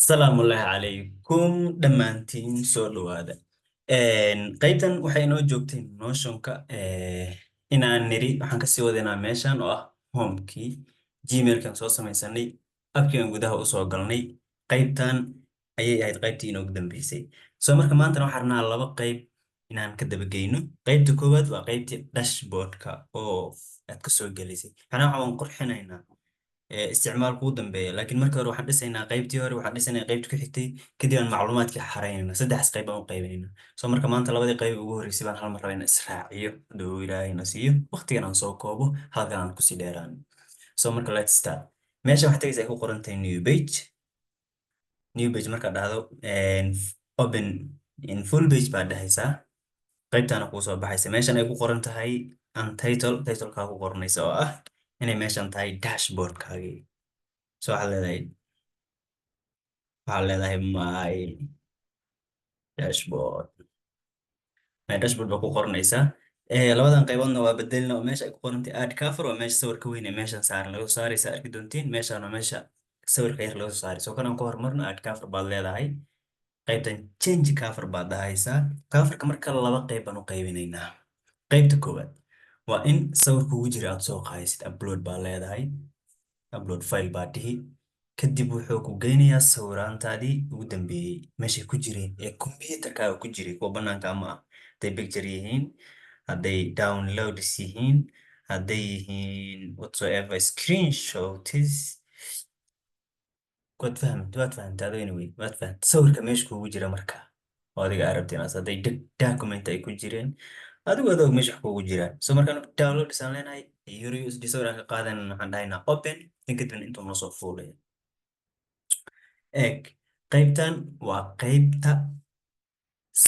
salaamullaahi calaykum dhammaantiin soo dhowaada. Qaybtan waxay inoo joogtay notionka inaan niri waxaan kasii wadanaa meeshan oo ah homekii gmailkan soo samaysanay abkigan gudaha usoo galnay. Qaybtan ayay ahayd qaybtii inoogu dambeysay. So marka maantana waxaan rabnaa laba qayb inaan ka dabageyno. Qaybta koowaad waa qaybtii dashboardka oo aad kasoo gelaysay. Anaa waxaan qurxinaynaa isticmaalka ugu dambeeya, laakiin marka hore waxaan dhisaynaa qaybtii hore, waxaan dhisaynaa qaybtii ku xigtay, kadib aan macluumaadkii xaraynayna saddex qayb aan u qaybinayna. So marka maanta labadii qayb ugu horreysay baan hal mar rabaa inaan israaciyo hadduu ilaahay na siiyo waqtigan aan soo koobo halkan aan kusii dheeraan. So marka let's start. Meesha waxaa tagaysa ay ku qoran tahay new page markaad dhahdo open in full page baad dhahaysaa. Qaybtaana kuu soo baxaysa meeshan ay ku qoran tahay titleka ku qoranaysa oo ah inay meeshan tahay dashboardkaagii. So waxaa leedahay my dashboard. My dashboard baa ku qoranaysaa. Labadan qayboodna waa bedelina oo meesha ay ku qorantay add cover waa meesha sawirka weyn ee meeshan saaran laga soo saaraysa arki doontiin. Meeshan waa meesha sawirka yar laga soo saaray. So kan aan ku horumarno add cover baad leedahay. Qaybtan change cover baad dhahaysaa. Coverka marka laba qayb baan u qaybinaynaa. Qaybta koowaad waa in sawirka ugu jira aad soo qaadaysid upload baa leedahay. Upload file baa dhihi. Kadib wuxuu ku geynayaa sawiraantaadii ugu dambeeyey meeshay ku jireen ee computerkaaga ku jiray kuwa banaanka ama ah hadday picture yihiin, hadday downloads yihiin, hadday yihiin whatsoever screenshots. waad fahamtay anyway waad fahamtay sawirka meesha kugu jira marka oo adiga arabtiin as hadday document ay ku jireen adigu adoog meesha wax kugu jiraan. So markaan downloads aan leenahay euro USD sawir aan ka qaadan waxaan dhahaynaa open dan kadibna intuu noo soo fuulaya. Eeg, qaybtan waa qaybta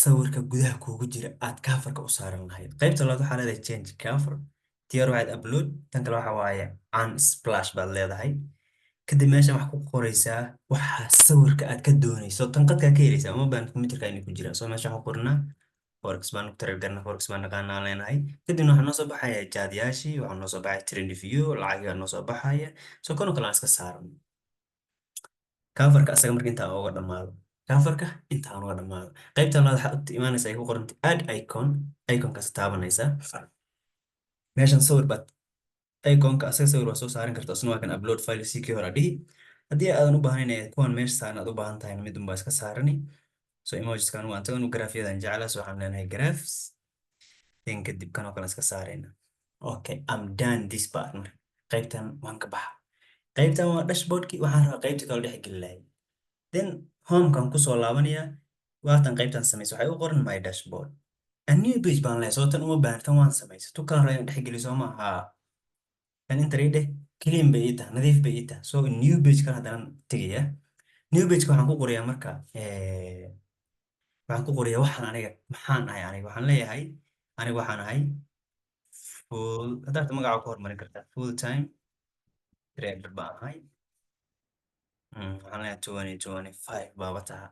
sawirka gudaha kuugu jira aad coverka u saaran lahayd. Qaybta labaad waxaa leedahay change cover, tii hore waxaad upload, tan kale waxa waaye unsplash baad leedahay. Kadib meeshan wax ku qoraysaa waxa sawirka aad ka doonayso tan qadkaa ka helaysaa uma baahan computerka inay ku jiraan. So meesha waxaan ku qornaa forex baan ku taragarna forex baan naqaanaa leenahay. Kadibna waxaa noo soo baxaya jaadyaashii, waxaa noo soo baxaya trend view, lacagiga noo soo baxaya. So kanoo kale aan iska saaran. Coverka asaga marka intaa uga dhamaado. Coverka intaa uga dhamaado. Qaybta labaad waxaad imaanaysaa ay ku qorantay add icon. Iconkaas taabanaysaa. Meeshan sawir baad iconka asaga sawir waa soo saaran kartaa isna waa kan upload file si kii hore dhihi. Haddii aadan u baahnayn kuwan meesha saaran aad u baahan tahay mid unbaa iska saarani. So emojiskan waan taganu graph-yadan jeclaa so waxaan leenahay graphs. Then kadib kanoo kale iska saarayna. Okay, I'm done this part. Qaybtan waan ka baxa. Qaybtan waa dashboardkii waxaan rabaa qaybta kale dhex geli lahayd. Then homekan kusoo laabanaya waatan qaybtan samayso waxay u qoran my dashboard. A new page baan leeyahay soo tan uma baahan tan waan samayso tu kala rayan dhex geli soo maaha. Kan inta reede clean bay ita nadiif bay ita so new page kan haddana tegaya. New page waxaan ku qorayaa marka waxaan ku qorayaa waxaan aniga maxaan ahay aniga waxaan leeyahay aniga waxaan ahay haddaad magaca ku hormarin kartaa full time trader baan ahay. Waxaan leeyahay 2025 baaba taha.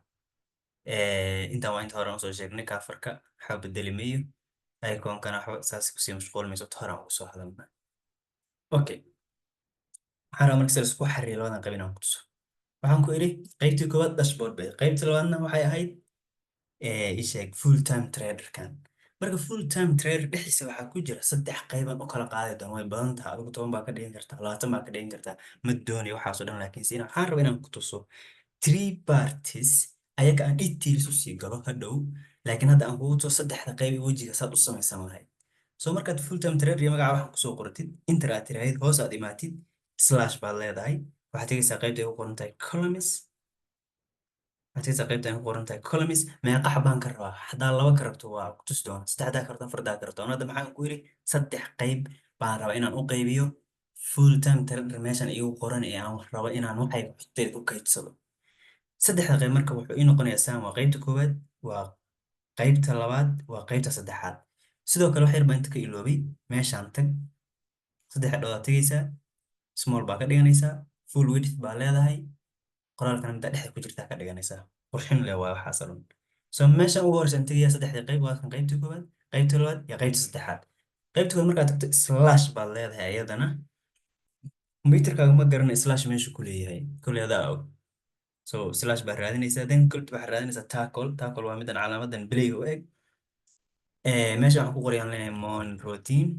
Intaan waa inta hore aan soo sheegnay coverka waxaa bedeli mayo iconkana waxba saas kusii mashquul mayso ta hore aan kusoo hadalna. Okay, waxaan rabaa marka si laisku xariiriyo labadan qayb inaan ku tuso. Waxaan ku idhi qaybtii koowaad dashboard bay qaybtii labaadna waxay ahayd ii sheeg full time traderkan. Marka full time trader dhexdiisa waxaa ku jira saddex qayban u kala qaadi doona way badan tahay adigu 10 baa ka dhigan kartaa 20 baa ka dhigan kartaa ma doonayo waxaasoo dhan laakiin si waxaan rabaa inaan ku tuso three parties ayaga aan details u sii galo hadhow laakiin hadda aan kugu tuso saddexda qayb ee wejiga saad u samaysan lahayd. So markaad full time trader iyo magaca waxaan kusoo qoratid enter aad tiraahid hoos aad imaatid slash baad leedahay waxaad tegaysaa qaybta ay ku qoran tahay columns. Waxaad tegaysaa qaybta ay ku qoran tahay columns meeqa xabaan ka rabaa haddaa laba ka rabto waa ku tusi doona saddexdaa ka rabto afartaa ka rabto hadda maxaan ku yidhi saddex qayb baan rabaa inaan u qaybiyo full time trader meeshan igu qoran ee aan rabo inaan waxay xogteed u kaydsado. Saddexda qayb marka wuxuu ii noqonayaa saan waa qaybta koowaad waa qaybta labaad waa qaybta saddexaad. Sidoo kale wax yar baan inta ka iloobay meeshaan tag saddex dhawaa tegaysaa small baa ka dhiganaysaa full width baa leedahay qoraalkan midda dhexda ku jirtaa ka dhiganaysaa qurxin leh waa waxaas dhan. So meeshan ugu horeysan tagayaa saddexda qayb waa kan qaybta koowaad qaybta labaad iyo qaybta saddexaad. Qaybta koowaad markaad tagto slash baad leedahay iyadana computerkaaga ma garana slash meesha ku leeyahay kulli adaa og. so slash baa raadinaysaa then kulti waxaa raadinaysaa tackle waa midan calaamadan belayga u eg. Meesha waxaan ku qorayaan leenahay mon routine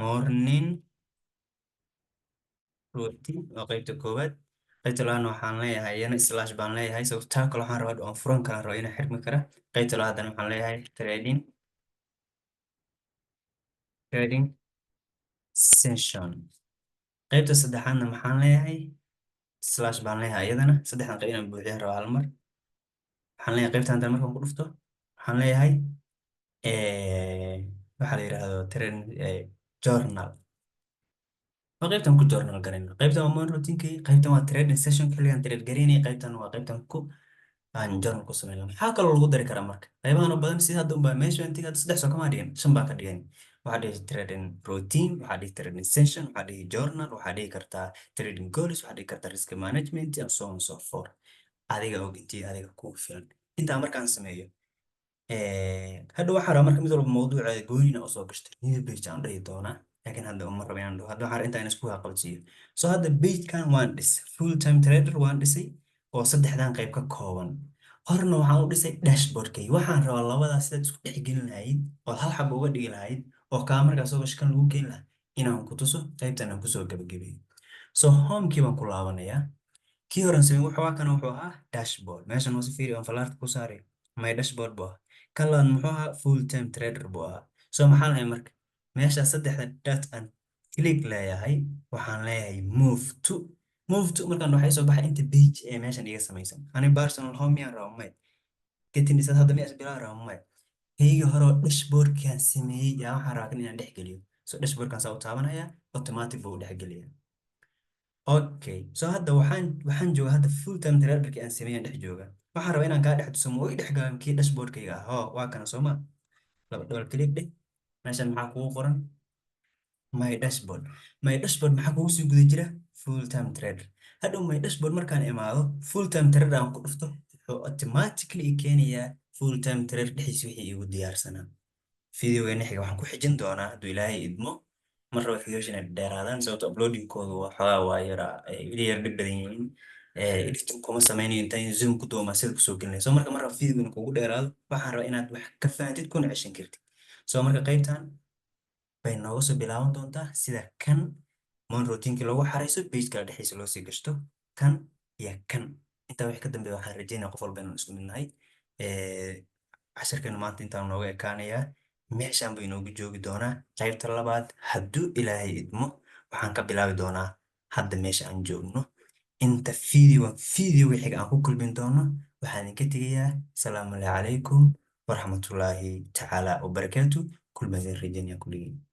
morning routine waa qaybta koowaad. qaybta labaadna waxaan leeyahay iyana slash baan leeyahay, so tackle waxaan rabaa aan furan kalaan rabaa inaan xirmi kara. qaybta labaadna waxaan leeyahay trading session. qaybta saddexaadna maxaan leeyahay slash baan leeyahay iyadana saddexdan qayb inaan buuxiyaan rabaa hal mar. waxaan leeyahay qaybta haddana markaan ku dhufto waxaan leeyahay waxaa la yidhaahdo journal. waa qaybtan ku journal garayna, qaybtan waa morning routine-kii, qaybtan waa trading session xilligan trade garaynay, qaybtan waa qaybtan ku aan journal ku sameynaa. maxaa kaloo lagu dari karaa marka qaybahan oo badan sida hadda unbaa meesha intiga saddex soo kama dhigan, shan baa ka dhigan. waxaa dhihi trading routine, waxaa dhihi trading session, waxaa dhihi journal, waxaa dhihi kartaa trading goals, waxaa dhihi kartaa risk management and so on and so forth. adiga og intii adiga kugu filan intaa markaan sameeyo. hadda waxaa rabaa marka mid walba mawduuca goonina usoo gashta new page aan dhihi doonaa, laakiin hadda uma raba inaan dhaho, hadda waxaan rabaa intaan isku qabadsiiyo. so hadda pagekan waan dhisay, full time trader waan dhisay oo saddexdan qayb ka kooban. horna waxaan u dhisay dashboardkay, waxaan rabaa labadaas sidaad isku dhex gelin lahayd oo hal xab uga dhigi lahayd oo kaa markaa soo gashkan lagu keeni lahaa inaan ku tuso qaybtan aan kusoo gabagabeeyo. so homekii baan ku laabanayaa. kii horan sameyn wuxuu kana wuxuu ahaa dashboard, meeshan hoose fiiri aan falaarta ku saaray my dashboard buu ahaa. kan labaad muxuu ahaa full time trader buu ahaa. so maxaan leeyahay marka meesha saddexda dot aan click leeyahay waxaan leeyahay move to markaan waxay soo baxay inta page ee meeshan iga samaysan. ani personal home miyaan raba may getin dhisad hadda miyaa isbilaa raba may kaygii hore oo dashboardkaan sameeyey yaa waxaan rabaa kan inaan dhex geliyo. so dashboardkaan saa u taabanaya automatic buu u dhex geliyaa. okay so hadda waxaan joogaa hadda full time traderkii aan sameeyaan dhex jooga. waxaan rabaa inaan kaa dhex tuso ma ii dhex galan kii dashboardkayga ah oo waa kana sooma laba double click dheh. meeshan maxaa kugu qoran my dashboard maxaa kugu sii guda jira full time trader. hadhow my dashboard markaan imaado full time trader aan ku dhufto wuxuu automatically i keenayaa full time trader dhexdiisa wixii igu diyaarsanaa. videogeena xiga waxaan ku xijin doonaa hadduu ilaahay idmo. mar raba videos inay dheeraadaan sababto uploadingkoodu waxoogaa waa yar dhib badan yihiin. editing kuma sameynayo intaan zoom ku duuma sida kusoo gelinay. so marka mar raba videogan kugu dheeraado waxaan rabaa inaad wax ka fahantid kuna ceshan kartid. so marka qaybtan bay nooga soo bilaaban doontaa sida kan mon routinkii loogu xarayso page kala dhexdiisa loo sii gashto kan iyo kan. intaa wixii ka dambeeya waxaan rajeynaya qof walba inaan isku mid nahay. casharkeena maanta intaan nooga ekaanayaa meeshaan buu inoogu joogi doonaa. qaybta labaad hadduu ilaahay idmo waxaan ka bilaabi doonaa hadda meesha aan joogno. inta video wixiga aan ku kulmin doono waxaan idinka tegayaa asalaamu calaykum waraxmatullaahi tacaala wabarakaatu. kulmadeen rajeynaya kulligiin.